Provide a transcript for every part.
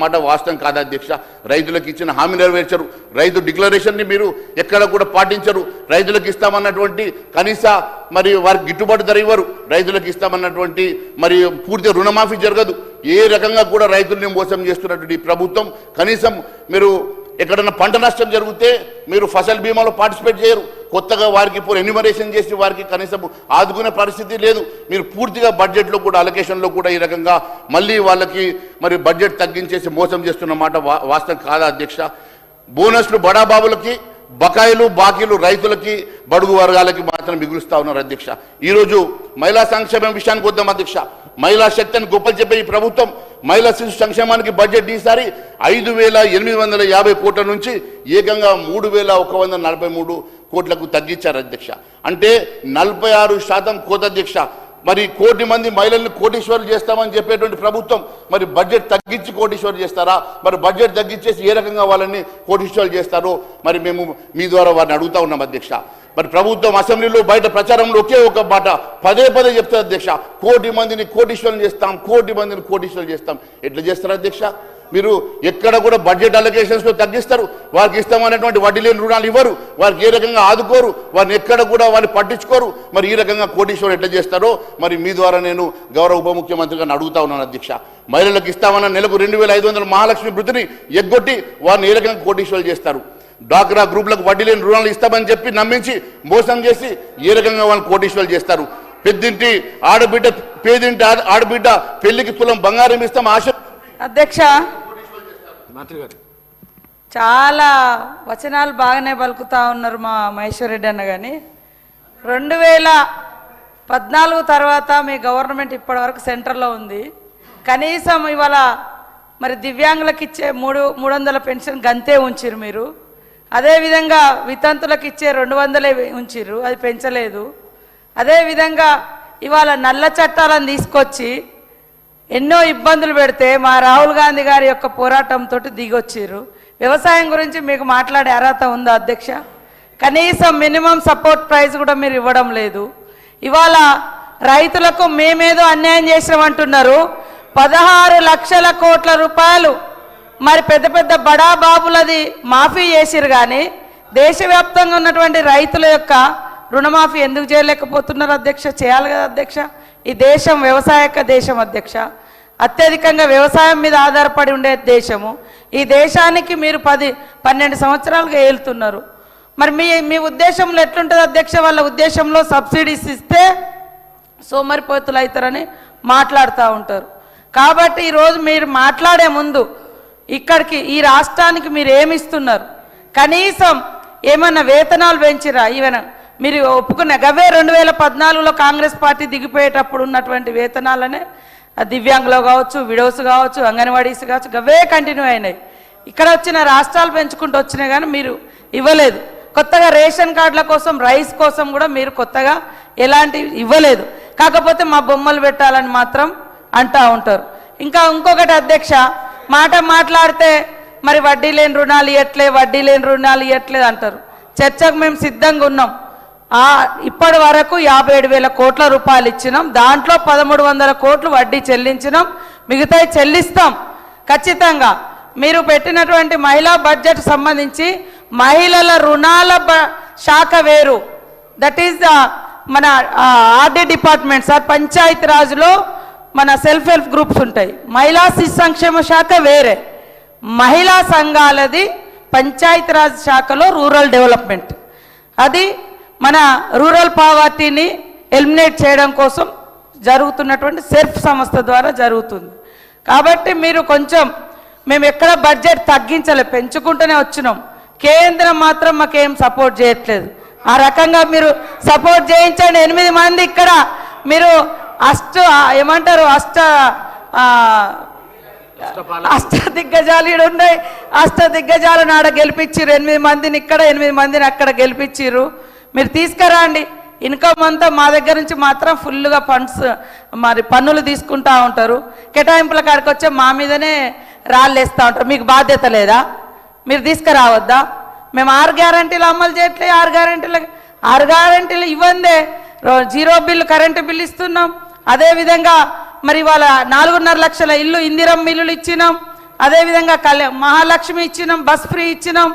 మాట వాస్తవం కాదా అధ్యక్ష? రైతులకు ఇచ్చిన హామీ నెరవేర్చరు, రైతు డిక్లరేషన్ని మీరు ఎక్కడ కూడా పాటించరు, రైతులకు ఇస్తామన్నటువంటి కనీస మరి వారికి గిట్టుబాటు ధర ఇవ్వరు, రైతులకు ఇస్తామన్నటువంటి మరి పూర్తి రుణమాఫీ జరగదు. ఏ రకంగా కూడా రైతుల్ని మోసం చేస్తున్నటువంటి ప్రభుత్వం కనీసం మీరు ఎక్కడన్నా పంట నష్టం జరిగితే మీరు ఫసల్ బీమాలో పార్టిసిపేట్ చేయరు, కొత్తగా వారికి ఇప్పుడు ఎన్యూమరేషన్ చేసి వారికి కనీసం ఆదుకునే పరిస్థితి లేదు. మీరు పూర్తిగా బడ్జెట్లో కూడా అలొకేషన్లో కూడా ఈ రకంగా మళ్ళీ వాళ్ళకి మరి బడ్జెట్ తగ్గించేసి మోసం చేస్తున్న మాట వాస్తవం కాదా అధ్యక్ష? బోనస్లు బడాబాబులకి, బకాయిలు బాకీలు రైతులకి, బడుగు వర్గాలకి మాత్రం మిగులుస్తా ఉన్నారు అధ్యక్ష. ఈరోజు మహిళా సంక్షేమం విషయానికి వద్దాం అధ్యక్ష. మహిళా శక్తిని గొప్పలు చెప్పే ఈ ప్రభుత్వం మహిళా శిశు సంక్షేమానికి బడ్జెట్ ఈసారి 5,850 కోట్ల నుంచి ఏకంగా 3,143 కోట్లకు తగ్గించారు అధ్యక్ష. అంటే 46% కోత అధ్యక్ష. మరి 1 కోటి మంది మహిళల్ని కోటీశ్వరులు చేస్తామని చెప్పేటువంటి ప్రభుత్వం మరి బడ్జెట్ తగ్గించి కోటీశ్వరులు చేస్తారా? మరి బడ్జెట్ తగ్గించేసి ఏ రకంగా వాళ్ళని కోటీశ్వరులు చేస్తారో మరి మేము మీ ద్వారా వారిని అడుగుతా ఉన్నాం అధ్యక్ష. మరి ప్రభుత్వం అసెంబ్లీలో బయట ప్రచారంలో ఒకే ఒక మాట పదే చెప్తారు అధ్యక్ష, 1 కోటి మందిని కోటీశ్వరులు చేస్తాం, 1 కోటి మందిని కోటీశ్వరులు చేస్తాం. ఎట్లా చేస్తారు అధ్యక్ష? మీరు ఎక్కడ కూడా బడ్జెట్ అలొకేషన్స్లో తగ్గిస్తారు, వారికి ఇస్తామనేటువంటి వడ్డీ లేని రుణాలు ఇవ్వరు, వారికి ఏ రకంగా ఆదుకోరు, వారిని ఎక్కడ కూడా వారిని పట్టించుకోరు. మరి ఈ రకంగా కోటీశ్వరులు ఎట్లా చేస్తారో మరి మీ ద్వారా నేను గౌరవ ఉప ముఖ్యమంత్రిగా అడుగుతా ఉన్నాను అధ్యక్ష. మహిళలకు ఇస్తామన్న నెలకు 2,500 మహాలక్ష్మి వృత్తిని ఎగ్గొట్టి వారిని ఏ రకంగా కోటీశ్వరులు చేస్తారు? డ్వాక్రా గ్రూపులకు వడ్డీ లేని రుణాలు ఇస్తామని చెప్పి నమ్మించి మోసం చేసి ఏ రకంగా వాళ్ళని కోటీశ్వరులు చేస్తారు? పెద్దింటి ఆడబిడ్డ, పేదింటి ఆడబిడ్డ పెళ్లికి తులం బంగారం ఇస్తాం ఆశ. అధ్యక్ష, చాలా వచనాలు బాగానే పలుకుతా ఉన్నారు మా మహేశ్వర్ రెడ్డి అన్న, కానీ 2014 తర్వాత మీ గవర్నమెంట్ ఇప్పటి వరకు సెంటర్లో ఉంది. కనీసం ఇవాళ మరి దివ్యాంగులకు ఇచ్చే 300 పెన్షన్ గంతే ఉంచిరు మీరు. అదేవిధంగా వితంతులకు ఇచ్చే 200 ఉంచిరు, అది పెంచలేదు. అదేవిధంగా ఇవాళ నల్ల చట్టాలను తీసుకొచ్చి ఎన్నో ఇబ్బందులు పెడితే మా రాహుల్ గాంధీ గారి యొక్క పోరాటంతో దిగొచ్చారు. వ్యవసాయం గురించి మీకు మాట్లాడే అర్హత ఉందా అధ్యక్ష? కనీసం మినిమం సపోర్ట్ ప్రైస్ కూడా మీరు ఇవ్వడం లేదు. ఇవాళ రైతులకు మేమేదో అన్యాయం చేసామంటున్నారు. 16 లక్షల కోట్ల రూపాయలు మరి పెద్ద పెద్ద బడా బాబులది మాఫీ చేసిరు, కానీ దేశవ్యాప్తంగా ఉన్నటువంటి రైతుల యొక్క రుణమాఫీ ఎందుకు చేయలేకపోతున్నారు అధ్యక్ష? చేయాలి కదా అధ్యక్ష. ఈ దేశం వ్యవసాయక దేశం అధ్యక్ష, అత్యధికంగా వ్యవసాయం మీద ఆధారపడి ఉండే దేశము. ఈ దేశానికి మీరు 10-12 సంవత్సరాలుగా ఏలుతున్నారు. మరి మీ ఉద్దేశంలో ఎట్లుంటుంది అధ్యక్ష? వాళ్ళ ఉద్దేశంలో సబ్సిడీస్ ఇస్తే సోమరిపోతులు అవుతారని మాట్లాడుతూ ఉంటారు. కాబట్టి ఈరోజు మీరు మాట్లాడే ముందు ఇక్కడికి ఈ రాష్ట్రానికి మీరు ఏమిస్తున్నారు? కనీసం ఏమన్నా వేతనాలు పెంచిరా? ఈవెన్ మీరు ఒప్పుకున్న గవే 2014లో కాంగ్రెస్ పార్టీ దిగిపోయేటప్పుడు ఉన్నటువంటి వేతనాలనే దివ్యాంగులు కావచ్చు, విడోస్ కావచ్చు, అంగన్వాడీస్ కావచ్చు, గవే కంటిన్యూ అయినాయి. ఇక్కడ వచ్చిన రాష్ట్రాలు పెంచుకుంటూ వచ్చినాయి, కానీ మీరు ఇవ్వలేదు. కొత్తగా రేషన్ కార్డుల కోసం, రైస్ కోసం కూడా మీరు కొత్తగా ఎలాంటివి ఇవ్వలేదు. కాకపోతే మా బొమ్మలు పెట్టాలని మాత్రం అంటూ ఉంటారు. ఇంకొకటి అధ్యక్ష, మాట్లాడితే మరి వడ్డీ లేని రుణాలు ఇవ్వట్లేదు అంటారు. చర్చకు మేము సిద్ధంగా ఉన్నాం. ఇప్పటి వరకు 57,000 కోట్ల రూపాయలు ఇచ్చినాం, దాంట్లో 1,300 కోట్లు వడ్డీ చెల్లించినాం, మిగతాయి చెల్లిస్తాం ఖచ్చితంగా. మీరు పెట్టినటువంటి మహిళా బడ్జెట్ సంబంధించి మహిళల రుణాల శాఖ వేరు, దట్ ఈస్ మన ఆర్డీ డిపార్ట్మెంట్ సార్. పంచాయతీ రాజులో మన సెల్ఫ్ హెల్ప్ గ్రూప్స్ ఉంటాయి, మహిళా శిశు సంక్షేమ శాఖ వేరే, మహిళా సంఘాలది పంచాయతీరాజ్ శాఖలో రూరల్ డెవలప్మెంట్. అది మన రూరల్ పావర్టీని ఎలిమినేట్ చేయడం కోసం జరుగుతున్నటువంటి సెర్ఫ్ సంస్థ ద్వారా జరుగుతుంది. కాబట్టి మీరు కొంచెం, మేము ఎక్కడ బడ్జెట్ తగ్గించలే, పెంచుకుంటూనే వచ్చినాం. కేంద్రం మాత్రం మాకేం సపోర్ట్ చేయట్లేదు. ఆ రకంగా మీరు సపోర్ట్ చేయించండి. 8 మంది ఇక్కడ మీరు అష్టదిగ్గజాలు ఉన్నాయి, అష్టదిగ్గజాలను ఆడ గెలిపించారు. 8 మందిని ఇక్కడ, 8 మందిని అక్కడ గెలిపించారు. మీరు తీసుకురండి. ఇన్కమ్ అంతా మా దగ్గర నుంచి మాత్రం ఫుల్గా ఫండ్స్ మరి పన్నులు తీసుకుంటా ఉంటారు. కేటాయింపుల కాడికి వచ్చే మా మీదనే రాళ్ళు వేస్తూ ఉంటారు. మీకు బాధ్యత లేదా? మీరు తీసుకురావద్దా? మేము 6 గ్యారంటీలు అమలు చేయట్లేదు. 6 గ్యారంటీలు ఇవ్వందే 0 బిల్లు కరెంటు బిల్లు ఇస్తున్నాం. అదేవిధంగా మరి వాళ్ళ 4.5 లక్షల ఇల్లు ఇందిరమ్మ ఇల్లులు ఇచ్చినాం. అదేవిధంగా మహాలక్ష్మి ఇచ్చినాం, బస్ ఫ్రీ ఇచ్చినాం,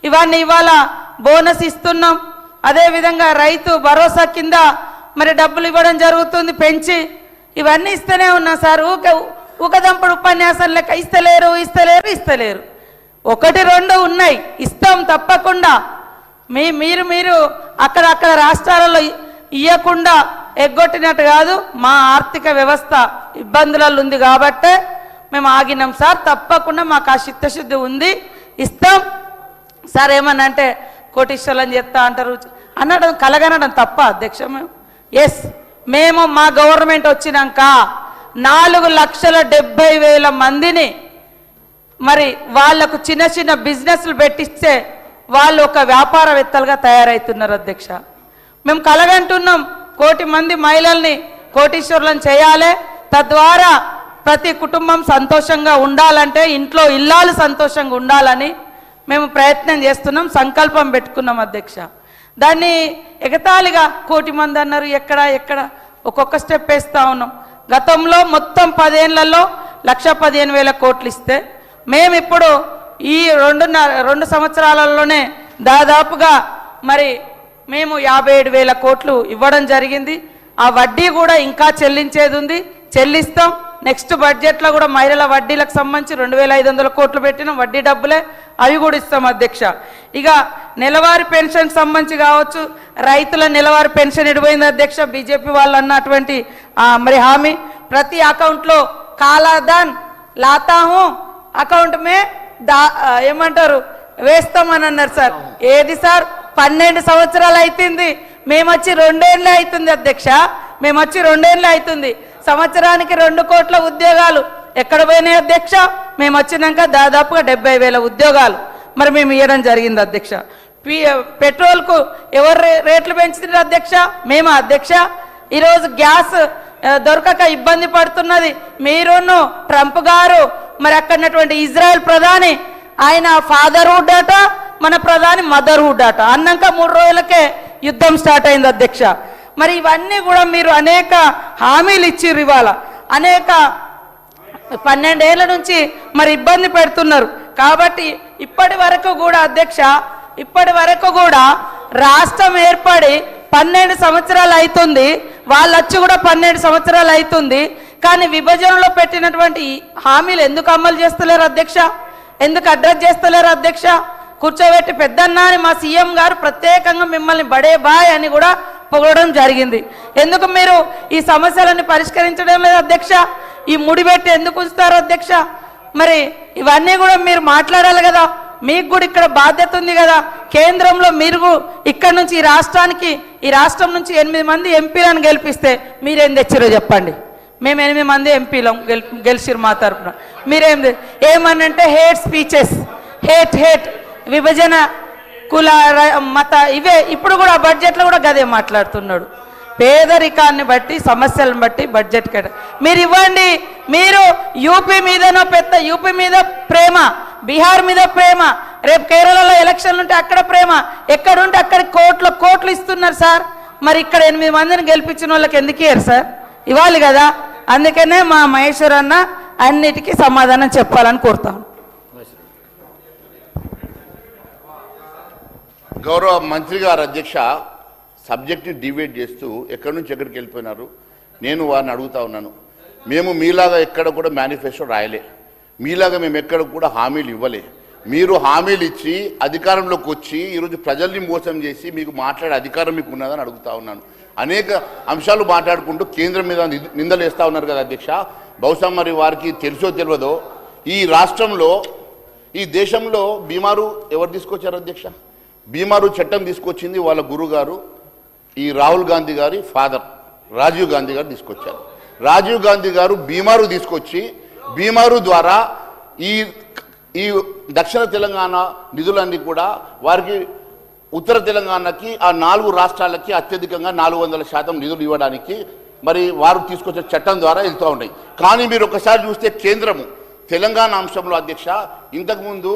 ఇవన్నీ ఇవాళ బోనస్ ఇస్తున్నాం. అదేవిధంగా రైతు భరోసా కింద మరి డబ్బులు ఇవ్వడం జరుగుతుంది పెంచి. ఇవన్నీ ఇస్తూనే ఉన్నాం సార్. ఊకదంపుడు ఉపన్యాసం లెక్క ఇస్తలేరు ఇస్తలేరు ఇస్తలేరు. 1-2 ఉన్నాయి, ఇస్తాం తప్పకుండా. మీరు అక్కడ రాష్ట్రాలలో ఇవ్వకుండా ఎగ్గొట్టినట్టు కాదు. మా ఆర్థిక వ్యవస్థ ఇబ్బందులలో ఉంది కాబట్టే మేము ఆగినాం సార్. తప్పకుండా మాకు ఆ చిత్తశుద్ధి ఉంది, ఇస్తాం సార్. ఏమన్నా అంటే కోటీశ్వరులని చెప్తా అంటారు అనడం, కలగనడం తప్ప అధ్యక్ష. మేము మా గవర్నమెంట్ వచ్చినాక 4,70,000 మందిని మరి వాళ్లకు చిన్న చిన్న బిజినెస్లు పెట్టిస్తే వాళ్ళు ఒక వ్యాపారవేత్తలుగా తయారవుతున్నారు అధ్యక్ష. మేము కలగంటున్నాం 1,000,000 మంది మహిళల్ని కోటీశ్వరులను చేయాలి. తద్వారా ప్రతి కుటుంబం సంతోషంగా ఉండాలంటే ఇంట్లో ఇల్లాలు సంతోషంగా ఉండాలని మేము ప్రయత్నం చేస్తున్నాం, సంకల్పం పెట్టుకున్నాం అధ్యక్ష. దాన్ని ఎగతాళిగా 1,000,000 మంది అన్నారు, ఎక్కడ ఒక్కొక్క స్టెప్ వేస్తూ ఉన్నాం. గతంలో మొత్తం 10 ఏళ్లలో 1,15,000 కోట్లు ఇస్తే మేము ఇప్పుడు ఈ 2 సంవత్సరాలలోనే దాదాపుగా మరి మేము 57,000 కోట్లు ఇవ్వడం జరిగింది. ఆ వడ్డీ కూడా ఇంకా చెల్లించేది ఉంది, చెల్లిస్తాం. నెక్స్ట్ బడ్జెట్లో కూడా మహిళల వడ్డీలకు సంబంధించి 2,500 కోట్లు పెట్టిన వడ్డీ డబ్బులే, అవి కూడా ఇస్తాం అధ్యక్ష. ఇక నెలవారీ పెన్షన్ సంబంధించి కావచ్చు, రైతుల నెలవారీ పెన్షన్ ఎడిపోయింది అధ్యక్ష. బీజేపీ వాళ్ళు అన్నటువంటి మరి హామీ ప్రతి అకౌంట్లో కాలాదాన్ లాతాహు అకౌంట్ మే ఏమంటారు వేస్తామని అన్నారు సార్. ఏది సార్, 12 సంవత్సరాలు అవుతుంది, మేము వచ్చి 2 ఏళ్ళు అవుతుంది అధ్యక్ష. మేము వచ్చి 2 ఏళ్ళు అవుతుంది. సంవత్సరానికి 2 కోట్ల ఉద్యోగాలు ఎక్కడ పోయినాయి అధ్యక్ష? మేము వచ్చినాక దాదాపుగా 70,000 ఉద్యోగాలు మరి మేము ఇవ్వడం జరిగింది అధ్యక్ష. పెట్రోల్కు ఎవరు రేట్లు పెంచుతున్నారు అధ్యక్ష? మేము అధ్యక్ష. ఈరోజు గ్యాస్ దొరకక ఇబ్బంది పడుతున్నది మీరును ట్రంప్ గారు. మరి అక్కడటువంటి ఇజ్రాయెల్ ప్రధాని ఆయన ఫాదర్హుడ్ అట, మన ప్రధాని మదర్హుడ్ అట. అన్నాక 3 రోజులకే యుద్ధం స్టార్ట్ అయింది అధ్యక్ష. మరి ఇవన్నీ కూడా మీరు అనేక హామీలు ఇచ్చిర్రు, ఇవాళ అనేక 12 ఏళ్ల నుంచి మరి ఇబ్బంది పెడుతున్నారు. కాబట్టి ఇప్పటి వరకు కూడా అధ్యక్ష, ఇప్పటి వరకు కూడా రాష్ట్రం ఏర్పడి 12 సంవత్సరాలు అవుతుంది, వాళ్ళు వచ్చి కూడా 12 సంవత్సరాలు అవుతుంది. కానీ విభజనలో పెట్టినటువంటి హామీలు ఎందుకు అమలు చేస్తలేరు అధ్యక్ష? ఎందుకు అడ్రస్ చేస్తలేరు అధ్యక్ష? కూర్చోబెట్టి పెద్దన్న అని మా సీఎం గారు ప్రత్యేకంగా మిమ్మల్ని బడే బాయ్ అని కూడా పొగడడం జరిగింది. ఎందుకు మీరు ఈ సమస్యలను పరిష్కరించడం లేదు అధ్యక్ష? ఈ ముడిపెట్టి ఎందుకు ఉంచుతారు అధ్యక్ష? మరి ఇవన్నీ కూడా మీరు మాట్లాడాలి కదా, మీకు కూడా ఇక్కడ బాధ్యత ఉంది కదా. కేంద్రంలో మీరు ఇక్కడ నుంచి ఈ రాష్ట్రం నుంచి 8 మంది ఎంపీలను గెలిపిస్తే మీరేం తెచ్చిరో చెప్పండి. మేము 8 మంది ఎంపీలం గెలిచిరు మా తరఫున. ఏమనంటే హేట్ స్పీచెస్, హేట్ విభజన, కుల మత, ఇవే ఇప్పుడు కూడా బడ్జెట్లో కూడా గదే మాట్లాడుతున్నాడు. పేదరికాన్ని బట్టి సమస్యలను బట్టి బడ్జెట్ మీరు ఇవ్వండి. మీరు యూపీ మీదనో పెద్ద యూపీ మీద ప్రేమ, బీహార్ మీద ప్రేమ, రేపు కేరళలో ఎలక్షన్లు ఉంటే అక్కడ ప్రేమ, ఎక్కడుంటే అక్కడ కోట్లు ఇస్తున్నారు సార్. మరి ఇక్కడ 8 మందిని గెలిపించిన వాళ్ళకి ఎందుకు ఇయ్యారు సార్? ఇవ్వాలి కదా. అందుకనే మా మహేశ్వర్ అన్న అన్నిటికీ సమాధానం చెప్పాలని కోరుతాను. గౌరవ మంత్రి గారు అధ్యక్ష, సబ్జెక్ట్ని డిబేట్ చేస్తూ ఎక్కడి నుంచి ఎక్కడికి వెళ్ళిపోయినారు. నేను వారిని అడుగుతా ఉన్నాను. మేము మీలాగా ఎక్కడ కూడా మేనిఫెస్టో రాయలే, మీలాగా మేము ఎక్కడ కూడా హామీలు ఇవ్వలే. మీరు హామీలు ఇచ్చి అధికారంలోకి వచ్చి ఈరోజు ప్రజల్ని మోసం చేసి మీకు మాట్లాడే అధికారం మీకు ఉన్నదని అడుగుతా ఉన్నాను. అనేక అంశాలు మాట్లాడుకుంటూ కేంద్రం మీద నిందలు వేస్తూ ఉన్నారు కదా అధ్యక్ష. బహుశా మరి వారికి తెలుసో తెలియదో, ఈ రాష్ట్రంలో ఈ దేశంలో బీమారు ఎవరు తీసుకొచ్చారు అధ్యక్ష? బీమారు చట్టం తీసుకొచ్చింది వాళ్ళ గురుగారు, ఈ రాహుల్ గాంధీ గారి ఫాదర్ రాజీవ్ గాంధీ గారు తీసుకొచ్చారు. రాజీవ్ గాంధీ గారు బీమారు తీసుకొచ్చి బీమారు ద్వారా ఈ దక్షిణ తెలంగాణ నిధులన్నీ కూడా వారికి ఉత్తర తెలంగాణకి ఆ 4 రాష్ట్రాలకి అత్యధికంగా 400% నిధులు ఇవ్వడానికి మరి వారు తీసుకొచ్చే చట్టం ద్వారా వెళ్తూ ఉన్నాయి. కానీ మీరు ఒకసారి చూస్తే కేంద్రము తెలంగాణ అంశంలో అధ్యక్ష ఇంతకుముందు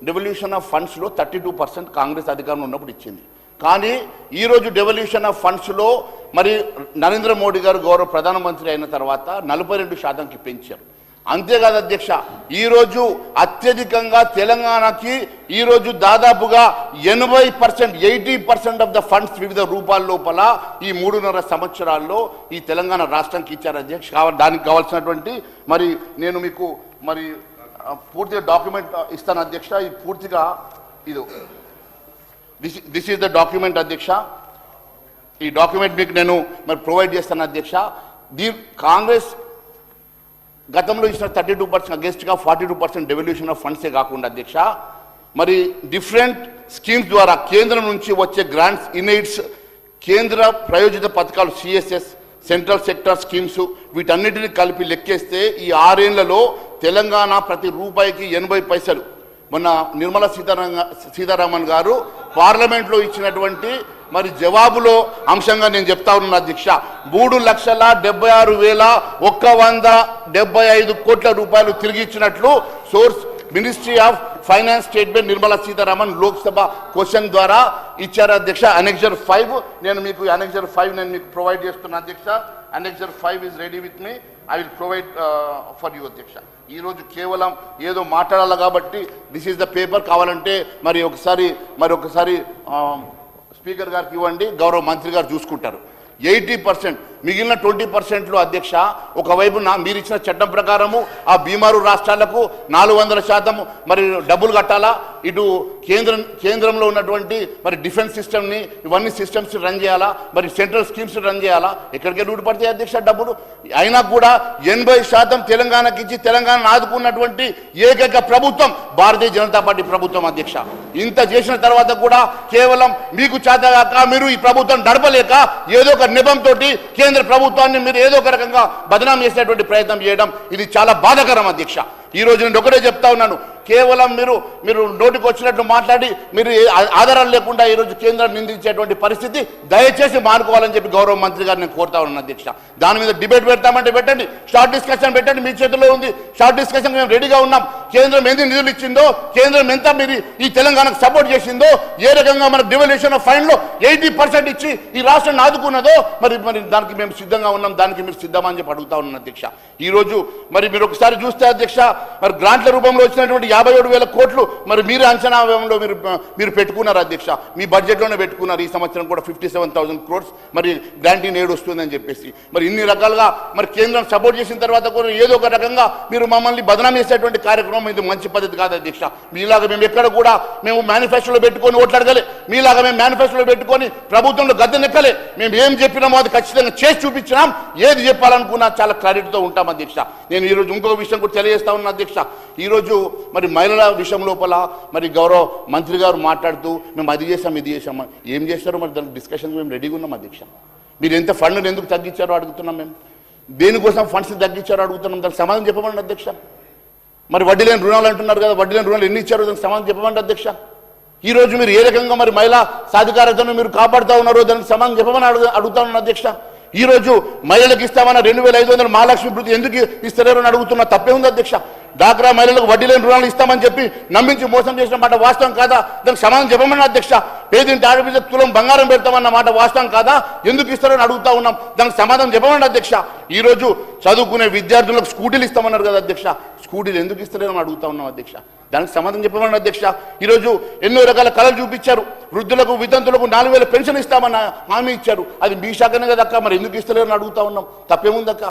డెవల్యూషన్ ఆఫ్ ఫండ్స్లో 32% కాంగ్రెస్ అధికారంలో ఉన్నప్పుడు ఇచ్చింది. కానీ ఈరోజు డెవల్యూషన్ ఆఫ్ ఫండ్స్లో మరి నరేంద్ర మోడీ గారు గౌరవ ప్రధానమంత్రి అయిన తర్వాత 42%కి పెంచారు. అంతేకాదు అధ్యక్ష, ఈరోజు అత్యధికంగా తెలంగాణకి ఈరోజు దాదాపుగా 80% ఆఫ్ ద ఫండ్స్ వివిధ రూపాల లోపల ఈ 3.5 సంవత్సరాల్లో ఈ తెలంగాణ రాష్ట్రానికి ఇచ్చారు అధ్యక్ష. దానికి కావాల్సినటువంటి మరి నేను మీకు మరి పూర్తిగా డాక్యుమెంట్ ఇస్తాను అధ్యక్ష. ఇది పూర్తిగా ఇది దిస్ ఈజ్ ద డాక్యుమెంట్ అధ్యక్ష. ఈ డాక్యుమెంట్ మీకు నేను మరి ప్రొవైడ్ చేస్తాను అధ్యక్ష. కాంగ్రెస్ గతంలో ఇచ్చిన 32% అగేన్స్ట్గా 42% డెవల్యూషన్ ఆఫ్ ఫండ్సే కాకుండా అధ్యక్ష, మరి డిఫరెంట్ స్కీమ్స్ ద్వారా కేంద్రం నుంచి వచ్చే గ్రాంట్స్, ఇన్ఎయిడ్స్, కేంద్ర ప్రయోజిత పథకాలు, సిఎస్ఎస్, సెంట్రల్ సెక్టర్ స్కీమ్స్, వీటన్నిటిని కలిపి లెక్కేస్తే ఈ 6 ఏళ్లలో తెలంగాణ ప్రతి రూపాయికి 80 పైసలు. మొన్న నిర్మలా సీతారామన్ గారు పార్లమెంట్లో ఇచ్చినటువంటి మరి జవాబులో అంశంగా నేను చెప్తా ఉన్నాను అధ్యక్ష. 3,76,175 కోట్ల రూపాయలు తిరిగి ఇచ్చినట్లు source ministry of finance statement Nirmala Sitharaman Lok Sabha question ద్వారా ఇచ్చారు అధ్యక్ష. అనెక్జర్ 5 నేను మీకు అనెక్జర్ 5 నేను మీకు ప్రొవైడ్ చేస్తున్నా అధ్యక్ష. Annexure 5 is ready with me. I will provide for you అధ్యక్ష. ఈరోజు కేవలం ఏదో మాట్లాడాలి కాబట్టి దిస్ ఈజ్ ద పేపర్. కావాలంటే మరి ఒకసారి స్పీకర్ గారికి ఇవ్వండి, గౌరవ మంత్రి గారు చూసుకుంటారు. 80%, మిగిలిన 20%లో అధ్యక్ష, ఒకవైపు మీరు ఇచ్చిన చట్టం ప్రకారము ఆ బీమారు రాష్ట్రాలకు 400% మరి డబ్బులు కట్టాలా, ఇటు కేంద్రంలో ఉన్నటువంటి మరి డిఫెన్స్ సిస్టమ్ని, ఇవన్నీ సిస్టమ్స్ రన్ చేయాలా, మరి సెంట్రల్ స్కీమ్స్ రన్ చేయాలా, ఎక్కడికే రూట్ పడతాయి అధ్యక్ష డబ్బులు. అయినా కూడా 80% తెలంగాణకి ఇచ్చి తెలంగాణను ఆదుకున్నటువంటి ఏకైక ప్రభుత్వం భారతీయ జనతా పార్టీ ప్రభుత్వం అధ్యక్ష. ఇంత చేసిన తర్వాత కూడా కేవలం మీకు చేతగాక మీరు ఈ ప్రభుత్వం నడపలేక ఏదో ఒక నిబంతో కేంద్ర ప్రభుత్వాన్ని మీరు ఏదో ఒక రకంగా బదనాం చేసేటువంటి ప్రయత్నం చేయడం ఇది చాలా బాధాకరం అధ్యక్ష. ఈ రోజు నేను ఒకటే చెప్తా ఉన్నాను, కేవలం మీరు నోటికి వచ్చినట్లు మాట్లాడి మీరు ఆధారాలు లేకుండా ఈరోజు కేంద్రాన్ని నిందించేటువంటి పరిస్థితి దయచేసి మానుకోవాలని చెప్పి గౌరవ మంత్రి గారు నేను కోరుతా ఉన్నాను అధ్యక్ష. దాని మీద డిబేట్ పెడతామంటే పెట్టండి, షార్ట్ డిస్కషన్ పెట్టండి, మీ చేతిలో ఉంది. షార్ట్ డిస్కషన్ మేము రెడీగా ఉన్నాం. కేంద్రం ఎంత నిధులు ఇచ్చిందో, కేంద్రం ఎంత మీరు ఈ తెలంగాణకు సపోర్ట్ చేసిందో, ఏ రకంగా మనకు డివల్యూషన్ ఆఫ్ ఫండ్లో 80% ఇచ్చి ఈ రాష్ట్రాన్ని ఆదుకున్నదో మరి దానికి మేము సిద్ధంగా ఉన్నాం. దానికి మీరు సిద్ధమని చెప్పి అడుగుతా ఉన్నాను అధ్యక్ష. ఈరోజు మరి మీరు ఒకసారి చూస్తే అధ్యక్ష, మరి గ్రాంట్ల రూపంలో వచ్చినటువంటి 57,000 కోట్లు మరి మీరు అంచనా వ్యయంలో మీరు పెట్టుకున్నారు అధ్యక్ష. మీ బడ్జెట్లోనే పెట్టుకున్నారు. ఈ సంవత్సరం కూడా 57,000 crores మరి గ్రాంటింగ్ ఎయిడ్ వస్తుందని చెప్పేసి మరి ఇన్ని రకాలుగా మరి కేంద్రం సపోర్ట్ చేసిన తర్వాత కూడా ఏదో ఒక రకంగా మీరు మమ్మల్ని బదనాం చేసేటువంటి కార్యక్రమం ఇది మంచి పద్ధతి కాదు అధ్యక్ష. మీలాగా మేము ఎక్కడ కూడా మేము మేనిఫెస్టోలో పెట్టుకొని ఓట్లాడగలే, మీలాగా మేము మేనిఫెస్టోలో పెట్టుకొని ప్రభుత్వంలో గద్దెనెక్కలే. మేము ఏం చెప్పినామో అది ఖచ్చితంగా చేసి చూపించినాం. ఏది చెప్పాలనుకున్నా చాలా క్లారిటీతో ఉంటాం అధ్యక్ష. నేను ఈరోజు ఇంకొక విషయం కూడా తెలియజేస్తా ఉన్నా అధ్యక్ష. ఈరోజు మరి మహిళల విషయం లోపల మరి గౌరవ మంత్రి గారు మాట్లాడుతూ మేము అది చేసాం ఇది చేసామా, ఏం చేస్తారో మరి దానికి డిస్కషన్ మేము రెడీగా ఉన్నాం అధ్యక్ష. మీరు ఎంత ఫండ్ని ఎందుకు తగ్గించారో అడుగుతున్నాం మేము. దేనికోసం ఫండ్స్ని తగ్గించారో అడుగుతున్నాం. దానికి సమాధానం చెప్పమండి అధ్యక్ష. మరి వడ్డీ లేని రుణాలు అంటున్నారు కదా, వడ్డీ లేని రుణాలు ఎన్ని ఇచ్చారో దానికి సమాధానం చెప్పమండి అధ్యక్ష. ఈరోజు మీరు ఏ రకంగా మరి మహిళా సాధికారతను మీరు కాపాడుతూ ఉన్నారో దానికి సమాధానం చెప్పమని అడుగుతా ఉన్నాను అధ్యక్ష. ఈరోజు మహిళలకు ఇస్తామన్న 2,500 మహాలక్ష్మి వృత్తి ఎందుకు ఇస్తలేరు అని అడుగుతున్నా, తప్పే ఉంది అధ్యక్ష. డాక్రా మహిళలకు వడ్డీ లేని రుణాలు ఇస్తామని చెప్పి నమ్మించి మోసం చేసిన మాట వాస్తవం కాదా? దానికి సమాధానం చెప్పమని అధ్యక్ష. పేదింటి ఆడపిల్ల తులం బంగారం పెడతామన్న మాట వాస్తవం కాదా? ఎందుకు ఇస్తారని అడుగుతా ఉన్నాం. దానికి సమాధానం చెప్పమని అధ్యక్ష. ఈరోజు చదువుకునే విద్యార్థులకు స్కూటీలు ఇస్తామన్నారు కదా అధ్యక్ష, స్కూటీలు ఎందుకు ఇస్తలేరని అడుగుతా ఉన్నాం అధ్యక్ష. దానికి సమాధానం చెప్పమని అధ్యక్ష. ఈరోజు ఎన్నో రకాల కళలు చూపించారు. వృద్ధులకు వితంతులకు 4,000 పెన్షన్ ఇస్తామన్న హామీ ఇచ్చారు. అది మీ శాఖనే కదా అక్క, మరి ఎందుకు ఇస్తలేరని అడుగుతా ఉన్నాం. తప్పేముందక్క?